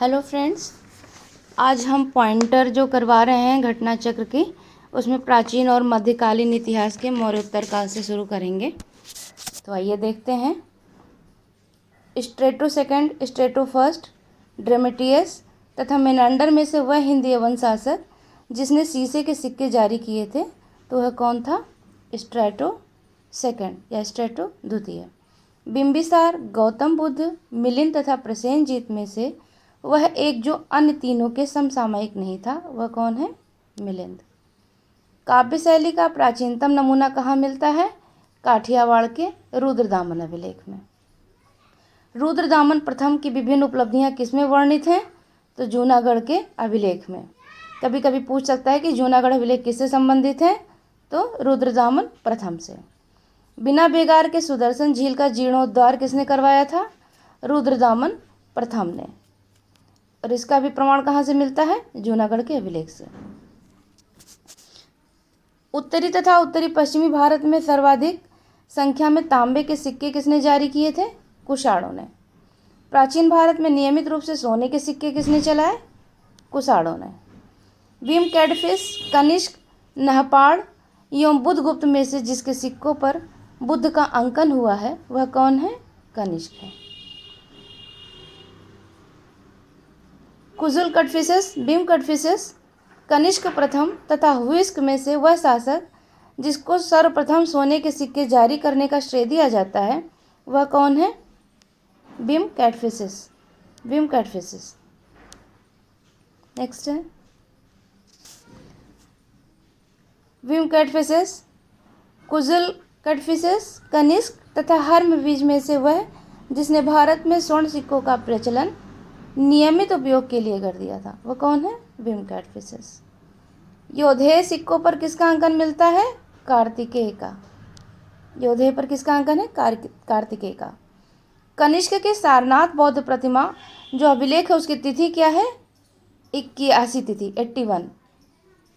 Hello friends, आज हम pointer जो करवा रहे हैं घटना चक्र की, उसमें प्राचीन और मध्यकालीन इतिहास के मौर्योत्तर काल से शुरू करेंगे। तो आइए देखते हैं। स्ट्रेटो सेकंड, स्ट्रेटो फर्स्ट, ड्रेमेटियस तथा मेनांडर में से वह हिंदी यवन शासक जिसने शीशे के सिक्के जारी किए थे, तो वह कौन था? स्ट्रेटो सेकंड या स्ट्रेटो द्वितीय। बिंबिसार, गौतम बुद्ध, मिलिंद तथा प्रसेनजीत में से वह एक जो अन्य तीनों के समसामयिक नहीं था, वह कौन है? मिलिंद। काव्य शैली का प्राचीनतम नमूना कहाँ मिलता है? काठियावाड़ के रुद्रदामन अभिलेख में। रुद्रदामन प्रथम की विभिन्न उपलब्धियां किसमें वर्णित हैं? तो जूनागढ़ के अभिलेख में। कभी कभी पूछ सकता है कि जूनागढ़ अभिलेख किससे संबंधित है? तो रुद्रदामन प्रथम से। बिना बेगार के सुदर्शन झील का जीर्णोद्धार किसने करवाया था? रुद्रदामन प्रथम ने। और इसका भी प्रमाण कहाँ से मिलता है? जूनागढ़ के अभिलेख से। उत्तरी तथा उत्तरी पश्चिमी भारत में सर्वाधिक संख्या में तांबे के सिक्के किसने जारी किए थे? कुषाणों ने। प्राचीन भारत में नियमित रूप से सोने के सिक्के किसने चलाए? कुषाणों ने। भीम, कैडफिस, कनिष्क, नहपाड़ एवं बुद्धगुप्त में से जिसके सिक्कों पर बुद्ध का अंकन हुआ है, वह कौन है? कनिष्क है। कुजुल कटफिसेस, भीम कटफिसेस, कनिष्क प्रथम तथा हुइस्क में से वह शासक जिसको सर्वप्रथम सोने के सिक्के जारी करने का श्रेय दिया जाता है, वह कौन है? भीम कैटफिसेस। भीम कैटफिसेस। नेक्स्ट है भीम कैटफिसेस, कुजुल कटफिसेस, कनिष्क तथा हर्मवीज में से वह जिसने भारत में स्वर्ण सिक्कों का प्रचलन नियमित उपयोग के लिए कर दिया था, वह कौन है? भीम कैटफिसेस। योधेय सिक्कों पर किसका अंकन मिलता है? कार्तिकेय का। योधेय पर किसका अंकन है? कार्तिकेय का। कनिष्क के सारनाथ बौद्ध प्रतिमा जो अभिलेख है, उसकी तिथि क्या है? 81 तिथि, 81,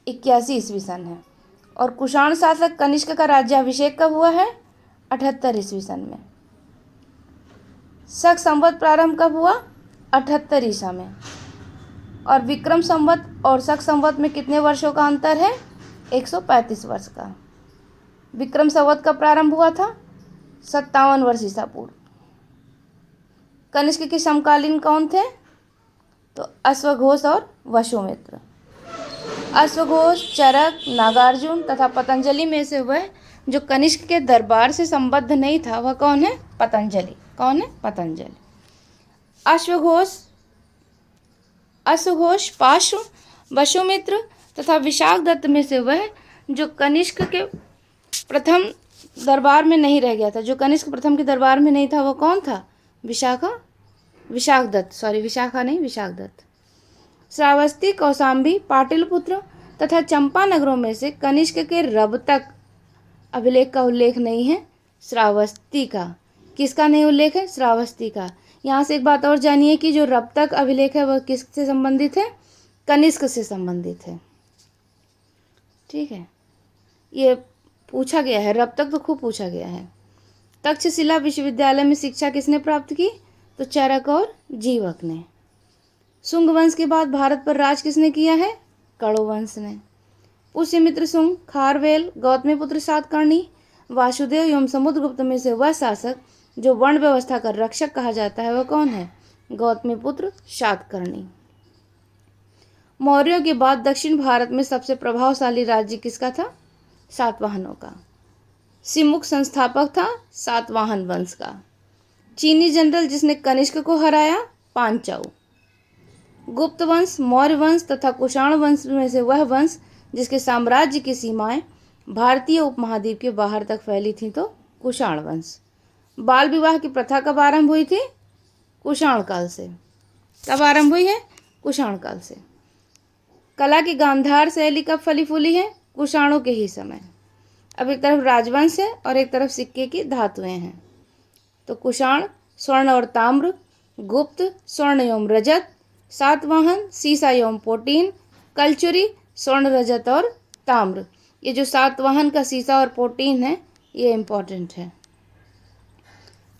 81 ईस्वी सन है। और कुषाण शासक कनिष्क का राज्याभिषेक कब हुआ है? 78 ईस्वी सन में। शक संवत प्रारंभ कब हुआ? 78 ईसा में। और विक्रम संवत और शक संवत में कितने वर्षों का अंतर है? 135 वर्ष का। विक्रम संवत का प्रारंभ हुआ था 57 वर्ष ईसा पूर्व। कनिष्क के समकालीन कौन थे? तो अश्वघोष और वसुमित्र। अश्वघोष, चरक, नागार्जुन तथा पतंजलि में से वह जो कनिष्क के दरबार से संबद्ध नहीं था, वह कौन है? पतंजलि। कौन है? पतंजलि। अश्वघोष, पाशु, वसुमित्र तथा विशाखदत्त में से वह जो कनिष्क के प्रथम दरबार में नहीं रह गया था, जो कनिष्क प्रथम के दरबार में नहीं था, वह कौन था? विशाखदत्त। श्रावस्ती, कौशाम्बी, पाटलिपुत्र तथा चंपा नगरों में से कनिष्क के रबतक अभिलेख का उल्लेख नहीं है। श्रावस्ती का। किसका नहीं उल्लेख है? श्रावस्ती का। यहाँ से एक बात और जानिए कि जो रबतक अभिलेख है, वह किससे संबंधित है? कनिष्क से संबंधित है। ठीक है, ये पूछा गया है, रबतक तो खूब पूछा गया है। तक्षशिला विश्वविद्यालय में शिक्षा किसने प्राप्त की? तो चरक और जीवक ने। शुंग वंश के बाद भारत पर राज किसने किया है? कड़ो वंश ने। पुष्यमित्र शुंग, खारवेल, गौतमीपुत्र सातकर्णी, वासुदेव एवं समुद्रगुप्त में से वह शासक जो वर्ण व्यवस्था का रक्षक कहा जाता है, वह कौन है? गौतमीपुत्र सातकर्णी। मौर्यों के बाद दक्षिण भारत में सबसे प्रभावशाली राज्य किसका था? सातवाहनों का। सिमुक संस्थापक था सातवाहन वंश का। चीनी जनरल जिसने कनिष्क को हराया? पांचाऊ। गुप्त वंश, मौर्य वंश तथा कुषाण वंश में से वह वंश जिसके साम्राज्य की सीमाएं भारतीय उपमहाद्वीप के बाहर तक फैली थी, तो कुषाण वंश। बाल विवाह की प्रथा कब आरंभ हुई थी? कुषाण काल से। कब आरंभ हुई है? कुषाण काल से। कला की गांधार शैली कब फली फूली है? कुषाणों के ही समय। अब एक तरफ राजवंश है और एक तरफ सिक्के की धातुएं हैं। तो कुषाण स्वर्ण और ताम्र, गुप्त स्वर्ण एवं रजत, सातवाहन सीसा एवं पोटीन, कलचुरी स्वर्ण, रजत और ताम्र। ये जो सातवाहन का सीसा और पोटीन है, ये इम्पोर्टेंट है।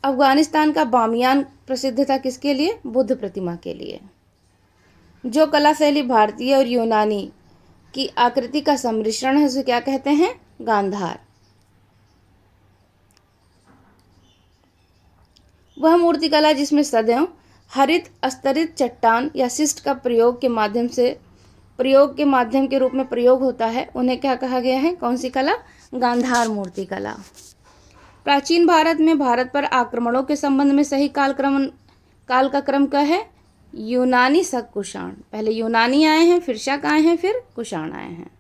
अफगानिस्तान का बामियान प्रसिद्ध था किसके लिए? बुद्ध प्रतिमा के लिए। जो कला शैली भारतीय और यूनानी की आकृति का सम्मिश्रण है उसे क्या कहते हैं? गांधार। वह मूर्तिकला जिसमें सदैव हरित स्तरित चट्टान या शिस्ट का प्रयोग के माध्यम के रूप में प्रयोग होता है, उन्हें क्या कहा गया है? कौन सी कला? गांधार मूर्ति कला। प्राचीन भारत में भारत पर आक्रमणों के संबंध में सही काल का क्रम क्या है? यूनानी शक कुषाण। पहले यूनानी आए हैं, फिर शक आए हैं, फिर कुषाण आए हैं।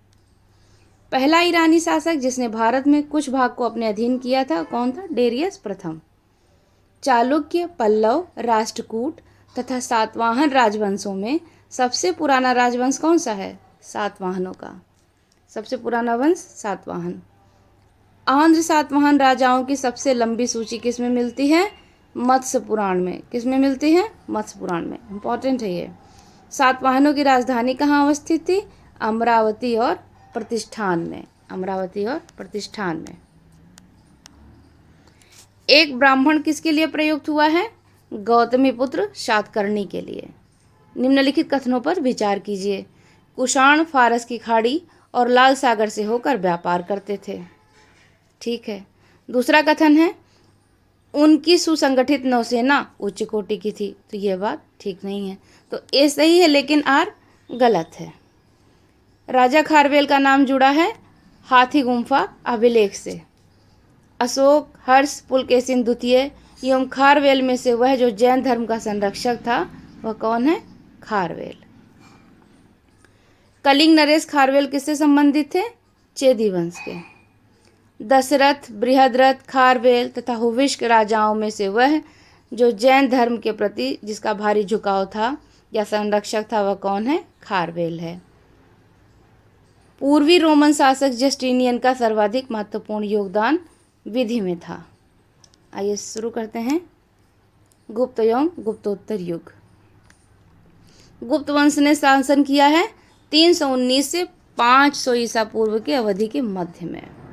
पहला ईरानी शासक जिसने भारत में कुछ भाग को अपने अधीन किया था कौन था? डेरियस प्रथम। चालुक्य, पल्लव, राष्ट्रकूट तथा सातवाहन राजवंशों में सबसे पुराना राजवंश कौन सा है? सातवाहनों का। सबसे पुराना वंश सातवाहन। आंध्र सातवाहन राजाओं की सबसे लंबी सूची किस में मिलती है? मत्स्य पुराण में। किस में मिलती है? मत्स्य पुराण में। इंपॉर्टेंट है ये। सातवाहनों की राजधानी कहाँ अवस्थित थी? अमरावती और प्रतिष्ठान में। अमरावती और प्रतिष्ठान में। एक ब्राह्मण किसके लिए प्रयुक्त हुआ है? गौतमी पुत्र शातकर्णी के लिए। निम्नलिखित कथनों पर विचार कीजिए। कुषाण फारस की खाड़ी और लाल सागर से होकर व्यापार करते थे। ठीक है। दूसरा कथन है उनकी सुसंगठित नौसेना उच्च कोटि की थी, तो यह बात ठीक नहीं है। तो ए सही है लेकिन आर गलत है। राजा खारवेल का नाम जुड़ा है हाथी गुम्फा अभिलेख से। अशोक, हर्ष, पुलकेशिन द्वितीय एवं खारवेल में से वह जो जैन धर्म का संरक्षक था वह कौन है? खारवेल। कलिंग नरेश खारवेल किससे संबंधित थे? चेदी वंश के। दशरथ, बृहद्रथ, खारवेल तथा हुविष्क राजाओं में से वह जो जैन धर्म के प्रति जिसका भारी झुकाव था या संरक्षक था वह कौन है? खारवेल है। पूर्वी रोमन शासक जस्टिनियन का सर्वाधिक महत्वपूर्ण योगदान विधि में था। आइए शुरू करते हैं। गुप्त एवं गुप्तोत्तर युग। गुप्त वंश ने शासन किया है 319 से 500 ईसा पूर्व की अवधि के मध्य में।